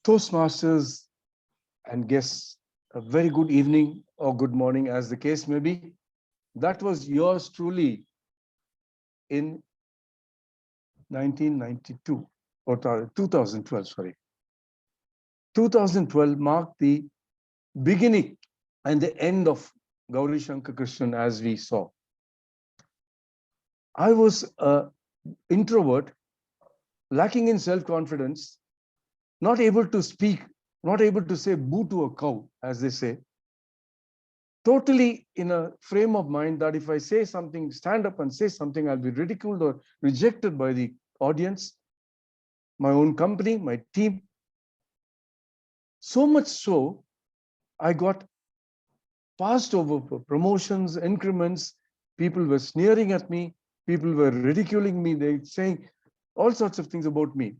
Toastmasters and guests, a very good evening or good morning, as the case may be. That was yours truly in 1992 or 2012, sorry. 2012 marked the beginning and the end of Gauri Shankar Krishnan as we saw. I was an introvert, lacking in self-confidence, not able to speak, not able to say boo to a cow, as they say, totally in a frame of mind that if I say something, stand up and say something, I'll be ridiculed or rejected by the audience, my own company, my team. So much so, I got passed over for promotions, increments. People were sneering at me. People were ridiculing me. They were saying all sorts of things about me.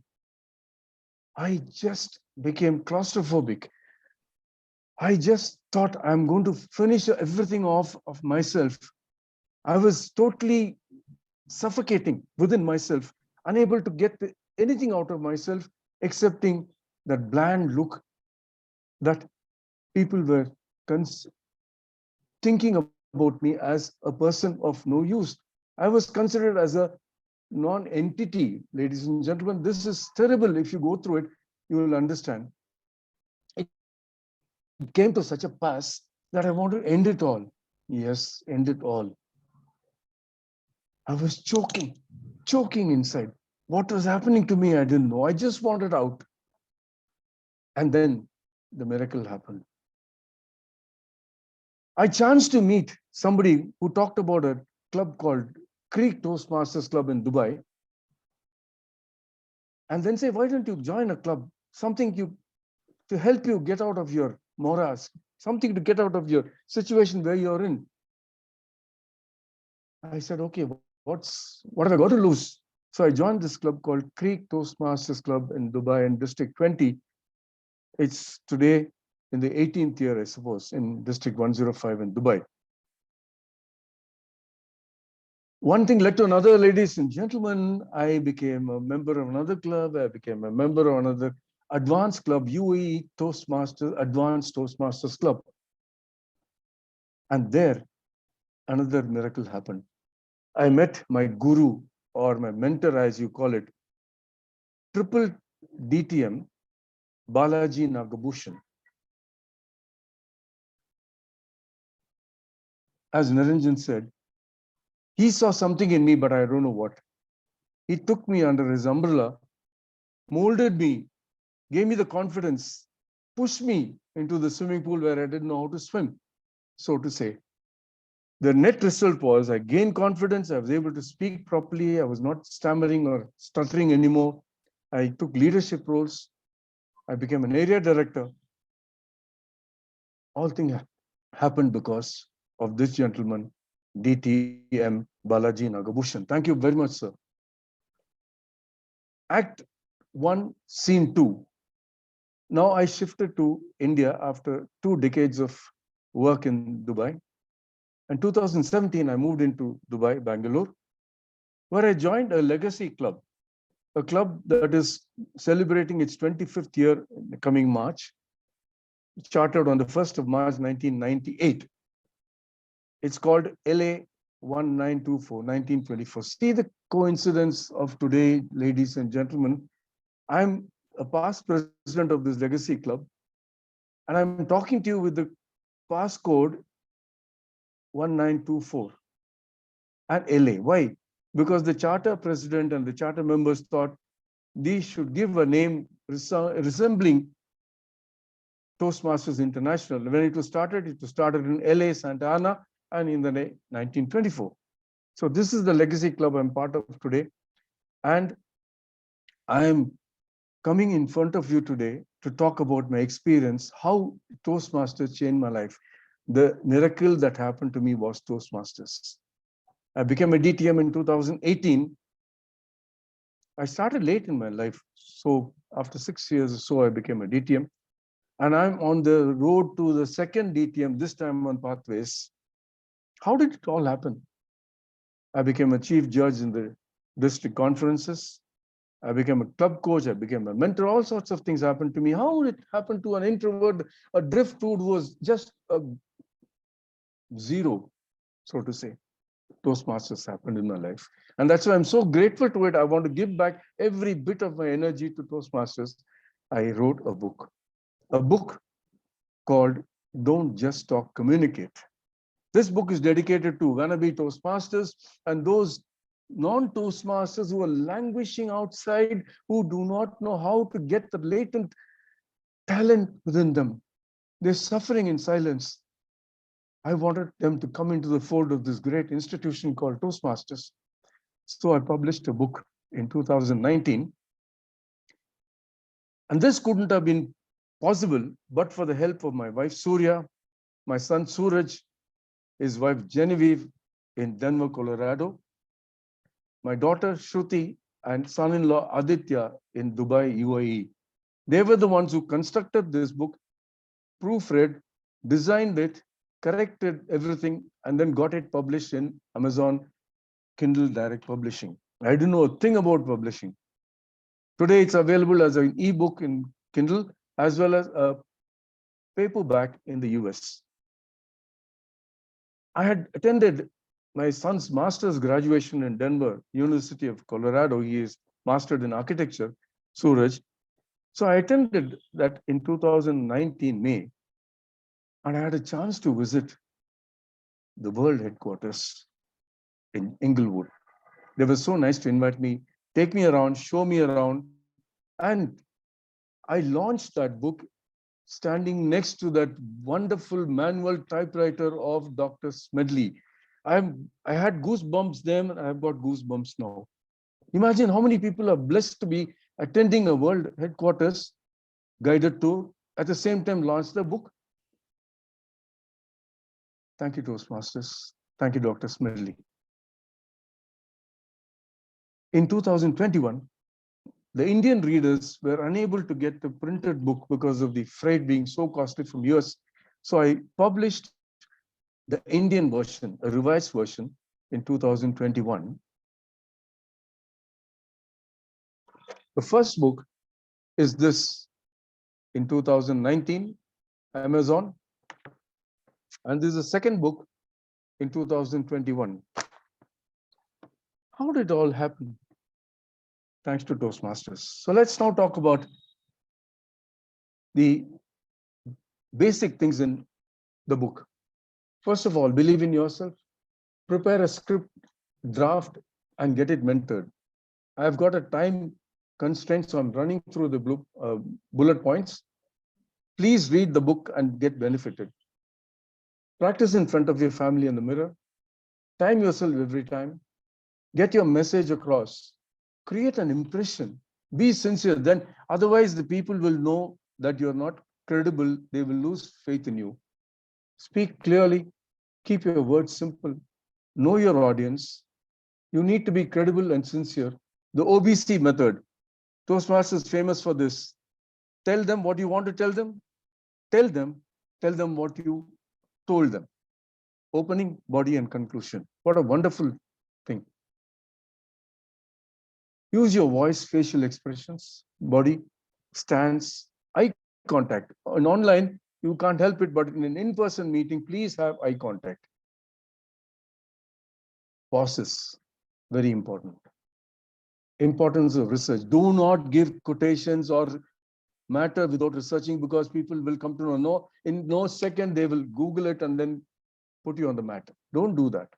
I just became claustrophobic. I just thought I'm going to finish everything off of myself. I was totally suffocating within myself, unable to get anything out of myself, excepting that bland look that people were thinking about me as a person of no use. I was considered as a non-entity, ladies and gentlemen. This is terrible. If you go through it, you will understand. It came to such a pass that I want to end it all. Yes, end it all. I was choking inside. What was happening to me, I didn't know. I just wanted out. And then the miracle happened. I chanced to meet somebody who talked about a club called Creek Toastmasters Club in Dubai. And then say, why don't you join a club? Something to help you get out of your morass, something to get out of your situation where you're in. I said, okay, what have I got to lose? So I joined this club called Creek Toastmasters Club in Dubai in District 20. It's today in the 18th year, I suppose, in District 105 in Dubai. One thing led to another, ladies and gentlemen. I became a member of another club. I became a member of another advanced club, UAE Toastmasters, Advanced Toastmasters Club. And there, another miracle happened. I met my guru, or my mentor, as you call it, triple DTM, Balaji Nagabhushan. As Niranjan said, he saw something in me, but I don't know what. He took me under his umbrella, molded me, gave me the confidence, pushed me into the swimming pool where I didn't know how to swim, so to say. The net result was I gained confidence. I was able to speak properly. I was not stammering or stuttering anymore. I took leadership roles. I became an area director. All things happened because of this gentleman, DTM Balaji Nagabhushan. Thank you very much, sir. Act 1, Scene 2. Now I shifted to India after 2 decades of work in Dubai. In 2017, I moved into Dubai, Bangalore, where I joined a legacy club, a club that is celebrating its 25th year in the coming March, chartered on the 1st of March, 1998. It's called LA 1924, 1924. See the coincidence of today, ladies and gentlemen. I'm a past president of this legacy club, and I'm talking to you with the passcode 1924 and LA. Why? Because the charter president and the charter members thought these should give a name resembling Toastmasters International. When it was started in LA, Santa Ana, and in the 1924. So this is the legacy club I'm part of today. And I'm coming in front of you today to talk about my experience, how Toastmasters changed my life. The miracle that happened to me was Toastmasters. I became a DTM in 2018. I started late in my life. So after 6 years or so, I became a DTM. And I'm on the road to the second DTM, this time on Pathways. How did it all happen? I became a chief judge in the district conferences. I became a club coach. I became a mentor. All sorts of things happened to me. How would it happen to an introvert, a driftwood who was just a zero, so to say? Toastmasters happened in my life. And that's why I'm so grateful to it. I want to give back every bit of my energy to Toastmasters. I wrote a book called Don't Just Talk, Communicate. This book is dedicated to wannabe Toastmasters and those non-Toastmasters who are languishing outside, who do not know how to get the latent talent within them. They're suffering in silence. I wanted them to come into the fold of this great institution called Toastmasters. So I published a book in 2019. And this couldn't have been possible but for the help of my wife, Surya, my son, Suraj, his wife, Genevieve, in Denver, Colorado, my daughter, Shruti, and son-in-law, Aditya, in Dubai, UAE. They were the ones who constructed this book, proofread, designed it, corrected everything, and then got it published in Amazon Kindle Direct Publishing. I didn't know a thing about publishing. Today, it's available as an ebook in Kindle, as well as a paperback in the US. I had attended my son's master's graduation in Denver, University of Colorado. He is mastered in architecture, Suraj. So I attended that in 2019, May, and I had a chance to visit the world headquarters in Inglewood. They were so nice to invite me, take me around, show me around, and I launched that book standing next to that wonderful manual typewriter of Dr. Smedley. I had goosebumps then, and I've got goosebumps now. Imagine how many people are blessed to be attending a world headquarters guided tour, at the same time launch the book. Thank you, Toastmasters. Thank you, Dr. Smedley. In 2021, the Indian readers were unable to get the printed book because of the freight being so costly from US. So I published the Indian version, a revised version, in 2021. The first book is this in 2019, Amazon. And this is the second book in 2021. How did it all happen? Thanks to Toastmasters. So let's now talk about the basic things in the book. First of all, believe in yourself, prepare a script, draft, and get it mentored. I've got a time constraint, so I'm running through the bullet points. Please read the book and get benefited. Practice in front of your family in the mirror. Time yourself every time. Get your message across. Create an impression. Be sincere. Then otherwise the people will know that you're not credible. They will lose faith in you. Speak clearly. Keep your words simple. Know your audience. You need to be credible and sincere. The OBC method. Toastmasters is famous for this. Tell them what you want to tell them. Tell them what you told them. Opening, body, and conclusion. What a wonderful thing. Use your voice, facial expressions, body, stance, eye contact. On online, you can't help it, but in an in-person meeting, please have eye contact. Pauses, very important. Importance of research. Do not give quotations or matter without researching, because people will come to know. In no second, they will Google it and then put you on the matter. Don't do that.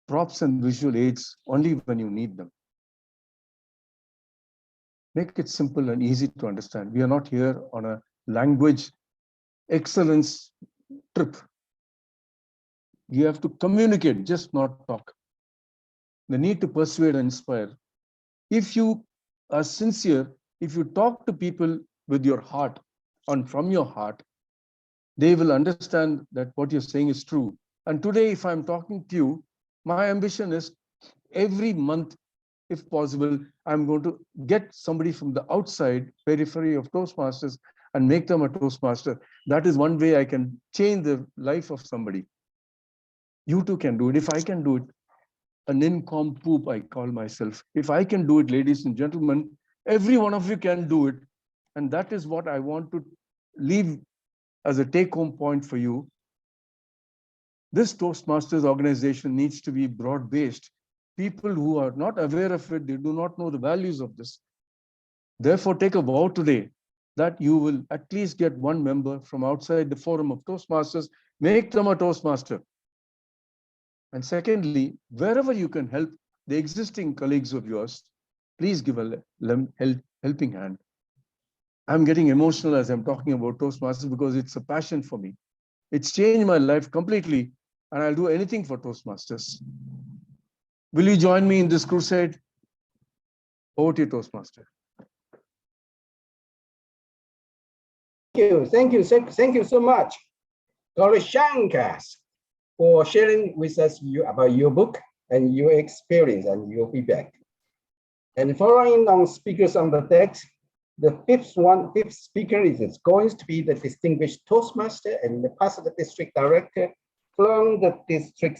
Props and visual aids only when you need them. Make it simple and easy to understand. We are not here on a language excellence trip. You have to communicate, just not talk. The need to persuade and inspire. If you are sincere, if you talk to people with your heart and from your heart, they will understand that what you're saying is true. And today, if I'm talking to you, my ambition is every month, if possible, I'm going to get somebody from the outside periphery of Toastmasters and make them a Toastmaster. That is one way I can change the life of somebody. You too can do it. If I can do it, a nincompoop, I call myself. If I can do it, ladies and gentlemen, every one of you can do it. And that is what I want to leave as a take-home point for you. This Toastmasters organization needs to be broad-based. People who are not aware of it, they do not know the values of this. Therefore, take a vow today that you will at least get one member from outside the forum of Toastmasters, make them a Toastmaster. And secondly, wherever you can help the existing colleagues of yours, please give a helping hand. I'm getting emotional as I'm talking about Toastmasters because it's a passion for me. It's changed my life completely, and I'll do anything for Toastmasters. Will you join me in this crusade? Over to you, Toastmaster. Thank you so much, Dr. Shankar, for sharing with us about your book and your experience and your feedback. And following on speakers on the deck, the fifth speaker is going to be the distinguished Toastmaster and the past district director from the district